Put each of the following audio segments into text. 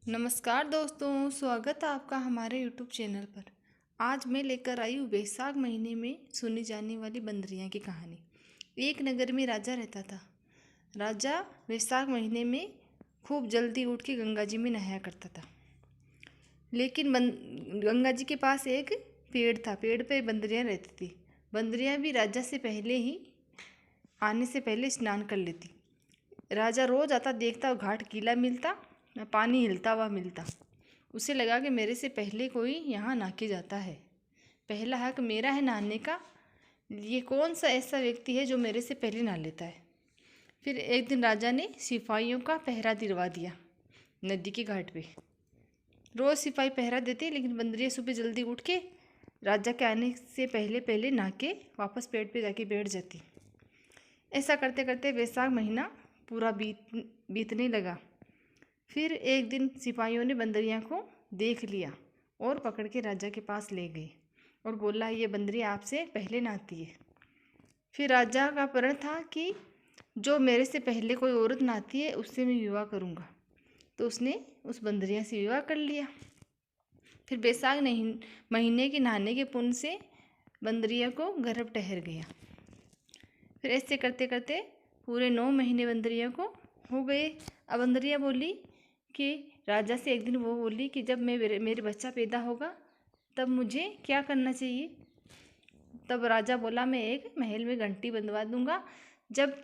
नमस्कार दोस्तों, स्वागत है आपका हमारे YouTube चैनल पर। आज मैं लेकर आई हूँ वैशाख महीने में सुनी जाने वाली बंदरियाँ की कहानी। एक नगर में राजा रहता था। राजा वैशाख महीने में खूब जल्दी उठ के गंगा जी में नहाया करता था। लेकिन गंगा जी के पास एक पेड़ था। पेड़ पे बंदरियाँ रहती थी। बंदरियाँ भी राजा से पहले ही आने से पहले स्नान कर लेती। राजा रोज आता, देखता, घाट गीला मिलता, पानी हिलता हुआ मिलता। उसे लगा कि मेरे से पहले कोई यहाँ नहा के जाता है। पहला हक मेरा है नहाने का। ये कौन सा ऐसा व्यक्ति है जो मेरे से पहले नहा लेता है। फिर एक दिन राजा ने सिपाहियों का पहरा दिलवा दिया नदी के घाट पे। रोज़ सिपाही पहरा देते, लेकिन बंदरियाँ सुबह जल्दी उठ के राजा के आने से पहले पहले नहा के वापस पेड़ पे जाके बैठ जाती। ऐसा करते करते वैशाख महीना पूरा बीतने लगा। फिर एक दिन सिपाहियों ने बंदरियाँ को देख लिया और पकड़ के राजा के पास ले गए और बोला, ये बंदरियाँ आपसे पहले नहाती है। फिर राजा का प्रण था कि जो मेरे से पहले कोई औरत नहाती है उससे मैं विवाह करूँगा। तो उसने उस बंदरियाँ से विवाह कर लिया। फिर वैशाख महीने के नहाने के पुण्य से बंदरिया को गर्भ ठहर गया। फिर ऐसे करते करते पूरे 9 महीने बंदरिया को हो गए। अब बंदरिया बोली कि राजा से एक दिन वो बोली कि जब मेरे बच्चा पैदा होगा तब मुझे क्या करना चाहिए। तब राजा बोला, मैं एक महल में घंटी बंधवा दूंगा। जब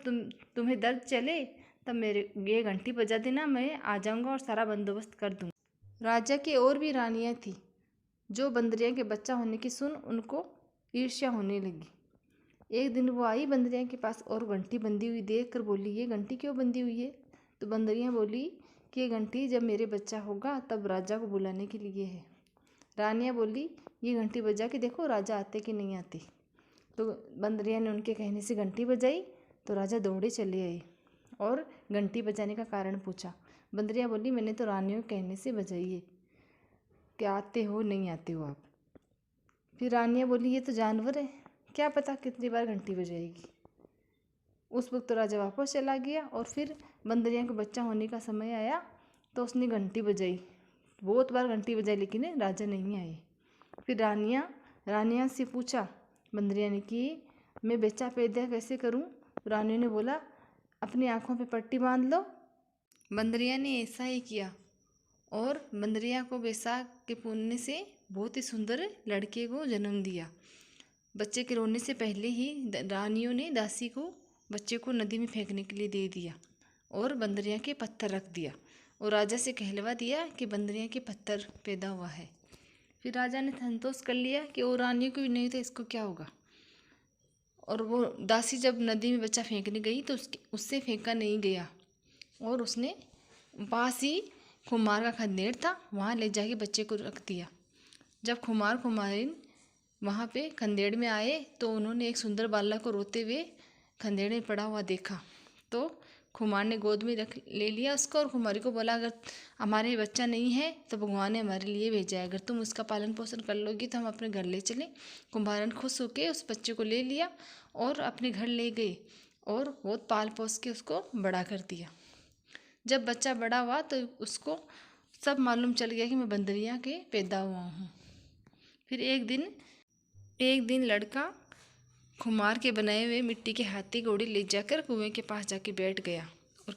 तुम्हें दर्द चले तब मेरे ये घंटी बजा देना, मैं आ जाऊंगा और सारा बंदोबस्त कर दूंगा। राजा की और भी रानियां थी जो बंदरिया के बच्चा होने की सुन उनको ईर्ष्या होने लगी। एक दिन वो आई बंदरिया के पास और घंटी बंधी हुई देख कर बोली, ये घंटी क्यों बंधी हुई है। तो बंदरियाँ बोली कि ये घंटी जब मेरे बच्चा होगा तब राजा को बुलाने के लिए है। रानियाँ बोली, ये घंटी बजा के देखो राजा आते कि नहीं आते। तो बंदरिया ने उनके कहने से घंटी बजाई तो राजा दौड़े चले आए और घंटी बजाने का कारण पूछा। बंदरिया बोली, मैंने तो रानियों के कहने से बजाई है, क्या आते हो नहीं आते हो आप। फिर रानियाँ बोली, ये तो जानवर है, क्या पता कितनी बार घंटी बजाएगी। उस वक्त तो राजा वापस चला गया और फिर बंदरिया को बच्चा होने का समय आया तो उसने घंटी बजाई। बहुत बार घंटी बजाई लेकिन राजा नहीं आए। फिर रानियाँ से पूछा बंदरिया ने कि मैं बच्चा पैदा कैसे करूं। रानियों ने बोला, अपनी आँखों पे पट्टी बांध लो। बंदरिया ने ऐसा ही किया और बंदरिया को वैशाख के पुण्य से बहुत ही सुंदर लड़के को जन्म दिया। बच्चे के रोने से पहले ही रानियों ने दासी को बच्चे को नदी में फेंकने के लिए दे दिया और बंदरिया के पत्थर रख दिया और राजा से कहलवा दिया कि बंदरिया के पत्थर पैदा हुआ है। फिर राजा ने संतोष कर लिया कि वो रानियों को भी नहीं था, इसको क्या होगा। और वो दासी जब नदी में बच्चा फेंकने गई तो उससे फेंका नहीं गया और उसने पास ही खुमार का खंदेड़ था, वहाँ ले जाके बच्चे को रख दिया। जब खुमारिन वहाँ पे खंदेड़ में आए तो उन्होंने एक सुंदर बालक को रोते हुए खंदेड़ में पड़ा हुआ देखा। तो खुमार ने गोद में ले लिया उसको और खुमारी को बोला, अगर हमारे बच्चा नहीं है तो भगवान ने हमारे लिए भेजा है, अगर तुम उसका पालन पोषण कर लोगी तो हम अपने घर ले चलें। कुम्हारन खुश होकर उस बच्चे को ले लिया और अपने घर ले गए और बहुत पाल पोस के उसको बड़ा कर दिया। जब बच्चा बड़ा हुआ तो उसको सब मालूम चल गया कि मैं बंदरिया के पैदा हुआ हूँ। फिर एक दिन लड़का खुमार के बनाए हुए मिट्टी के हाथी घोड़े ले जाकर कुएं के पास जाके बैठ गया और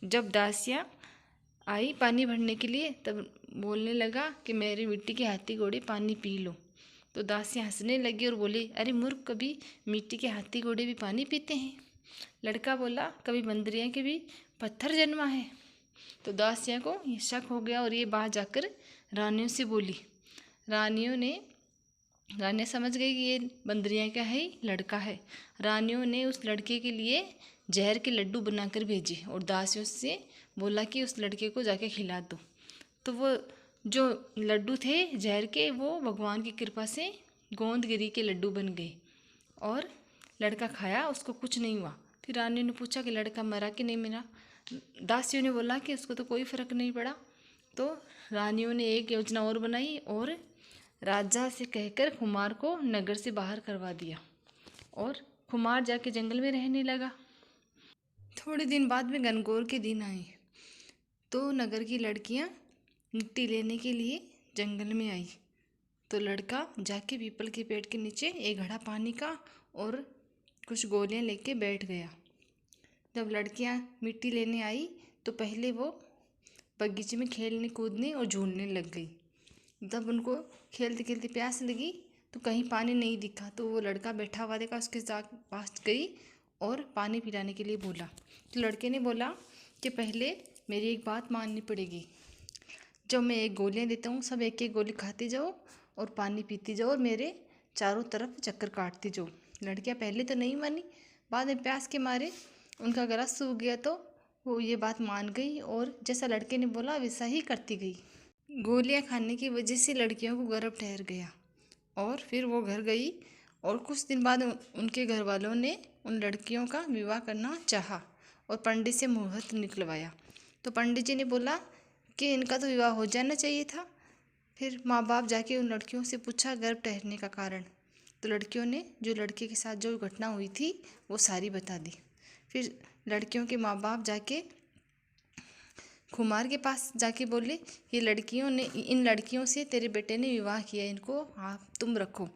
जब दासियाँ आई पानी भरने के लिए तब बोलने लगा कि मेरे मिट्टी के हाथी घोड़े पानी पी लो। तो दासियाँ हंसने लगी और बोली, अरे मूर्ख, कभी मिट्टी के हाथी घोड़े भी पानी पीते हैं। लड़का बोला, कभी बंदरिया के भी पत्थर जन्मा है। तो दासियाँ को शक हो गया और ये बात जाकर रानियों से बोली। रानियाँ समझ गई कि ये बंदरिया का है लड़का है। रानियों ने उस लड़के के लिए जहर के लड्डू बनाकर भेजे और दासियों से बोला कि उस लड़के को जाके खिला दो। तो वो जो लड्डू थे जहर के वो भगवान की कृपा से गोंदगिरी के लड्डू बन गए और लड़का खाया, उसको कुछ नहीं हुआ। फिर रानियों ने पूछा कि लड़का मरा कि नहीं मरा। दासियों ने बोला कि उसको तो कोई फ़र्क नहीं पड़ा। तो रानियों ने एक योजना और बनाई और राजा से कहकर खुमार को नगर से बाहर करवा दिया और खुमार जाके जंगल में रहने लगा। थोड़े दिन बाद में गनगौर के दिन आए तो नगर की लड़कियां मिट्टी लेने के लिए जंगल में आई। तो लड़का जाके पीपल के पेड़ के नीचे एक घड़ा पानी का और कुछ गोलियां लेके बैठ गया। जब लड़कियां मिट्टी लेने आई तो पहले वो बगीचे में खेलने कूदने और झूलने लग गई। जब उनको खेलते खेलते प्यास लगी तो कहीं पानी नहीं दिखा, तो वो लड़का बैठा हुआ देखा, उसके पास गई और पानी पिलाने के लिए बोला। तो लड़के ने बोला कि पहले मेरी एक बात माननी पड़ेगी। जब मैं एक गोलियां देता हूँ सब एक एक गोली खाती जाओ और पानी पीती जाओ और मेरे चारों तरफ चक्कर काटती जाओ। लड़कियां पहले तो नहीं मानी, बाद में प्यास के मारे उनका गला सूख गया तो वो ये बात मान गई और जैसा लड़के ने बोला वैसा ही करती गई। गोलियां खाने की वजह से लड़कियों को गर्भ ठहर गया और फिर वो घर गई और कुछ दिन बाद उनके घर वालों ने उन लड़कियों का विवाह करना चाहा और पंडित से मुहूर्त निकलवाया। तो पंडित जी ने बोला कि इनका तो विवाह हो जाना चाहिए था। फिर माँ बाप जाके उन लड़कियों से पूछा गर्भ ठहरने का कारण। तो लड़कियों ने जो लड़के के साथ जो घटना हुई थी वो सारी बता दी। फिर लड़कियों के माँ बाप जाके खुमार के पास जाके बोले ये लड़कियों ने, इन लड़कियों से तेरे बेटे ने विवाह किया, इनको हाँ तुम रखो।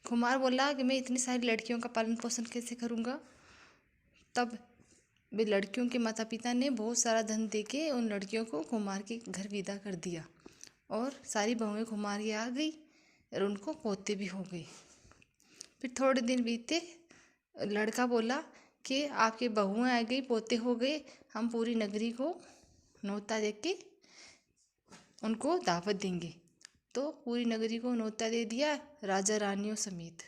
खुमार बोला कि मैं इतनी सारी लड़कियों का पालन पोषण कैसे करूँगा। तब वे लड़कियों के माता पिता ने बहुत सारा धन देके उन लड़कियों को खुमार के घर विदा कर दिया और सारी बहुएं खुमार के आ गई और उनको पोते भी हो गए। फिर थोड़े दिन बीते, लड़का बोला कि आपके बहुएं आ गई, पोते हो गए, हम पूरी नगरी को न्योता देके उनको दावत देंगे। तो पूरी नगरी को न्योता दे दिया राजा रानियों समेत।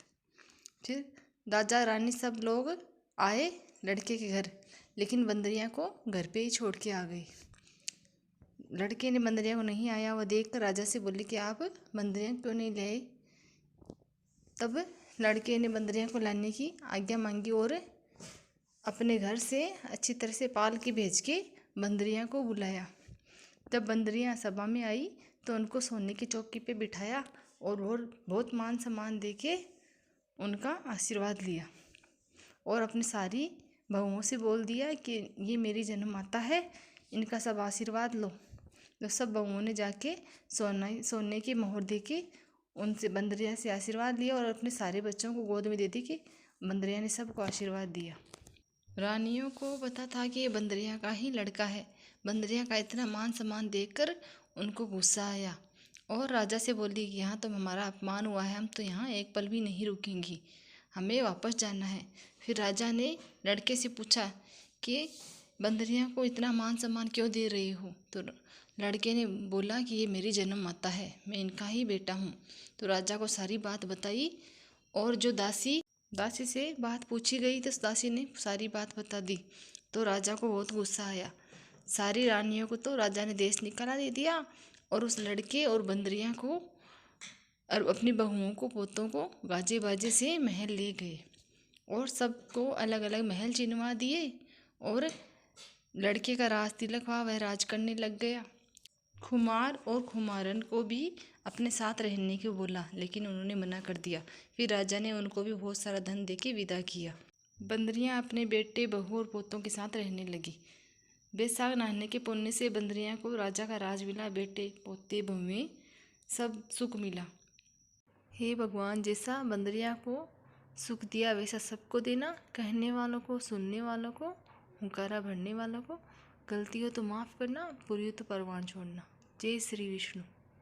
फिर राजा रानी सब लोग आए लड़के के घर, लेकिन बंदरियाँ को घर पे ही छोड़ के आ गई। लड़के ने बंदरियाँ को नहीं आया वह देख कर राजा से बोले कि आप बंदरियाँ क्यों नहीं लाए। तब लड़के ने बंदरियाँ को लाने की आज्ञा मांगी और अपने घर से अच्छी तरह से पाल के भेज के बंदरियाँ को बुलाया। जब बंदरियाँ सभा में आई तो उनको सोने की चौकी पे बिठाया और बहुत मान सम्मान दे के उनका आशीर्वाद लिया और अपनी सारी बहुओं से बोल दिया कि ये मेरी जन्म माता है, इनका सब आशीर्वाद लो। तो सब बहुओं ने जाके सोने की मोहर दे के उनसे बंदरिया से आशीर्वाद लिया और अपने सारे बच्चों को गोद में दे दी कि बंदरिया ने सबको आशीर्वाद दिया। रानियों को पता था कि ये बंदरिया का ही लड़का है। बंदरिया का इतना मान सम्मान देखकर उनको गुस्सा आया और राजा से बोली कि यहाँ तो हमारा अपमान हुआ है, हम तो यहाँ एक पल भी नहीं रुकेंगी, हमें वापस जाना है। फिर राजा ने लड़के से पूछा कि बंदरिया को इतना मान सम्मान क्यों दे रही हो। तो लड़के ने बोला कि ये मेरी जन्म माता है, मैं इनका ही बेटा हूँ। तो राजा को सारी बात बताई और जो दासी से बात पूछी गई तो दासी ने सारी बात बता दी। तो राजा को बहुत गुस्सा आया। सारी रानियों को तो राजा ने देश निकाला दे दिया और उस लड़के और बंदरिया को और अपनी बहुओं को पोतों को गाजे बाजे से महल ले गए और सबको अलग अलग महल चिनवा दिए और लड़के का राज तिलक हुआ, वह राज करने लग गया। खुमार और खुमारन को भी अपने साथ रहने को बोला लेकिन उन्होंने मना कर दिया। फिर राजा ने उनको भी बहुत सारा धन देके विदा किया। बंदरियां अपने बेटे बहू और पोतों के साथ रहने लगी। बैसाख नहाने के पुण्य से बंदरियां को राजा का राज मिला, बेटे पोते बहुएं सब सुख मिला। हे भगवान, जैसा बंदरियां को सुख दिया वैसा सबको देना। कहने वालों को, सुनने वालों को, हुंकारा भरने वालों को। गलती हो तो माफ़ करना, बुरी हो तो परवान छोड़ना। जय श्री विष्णु।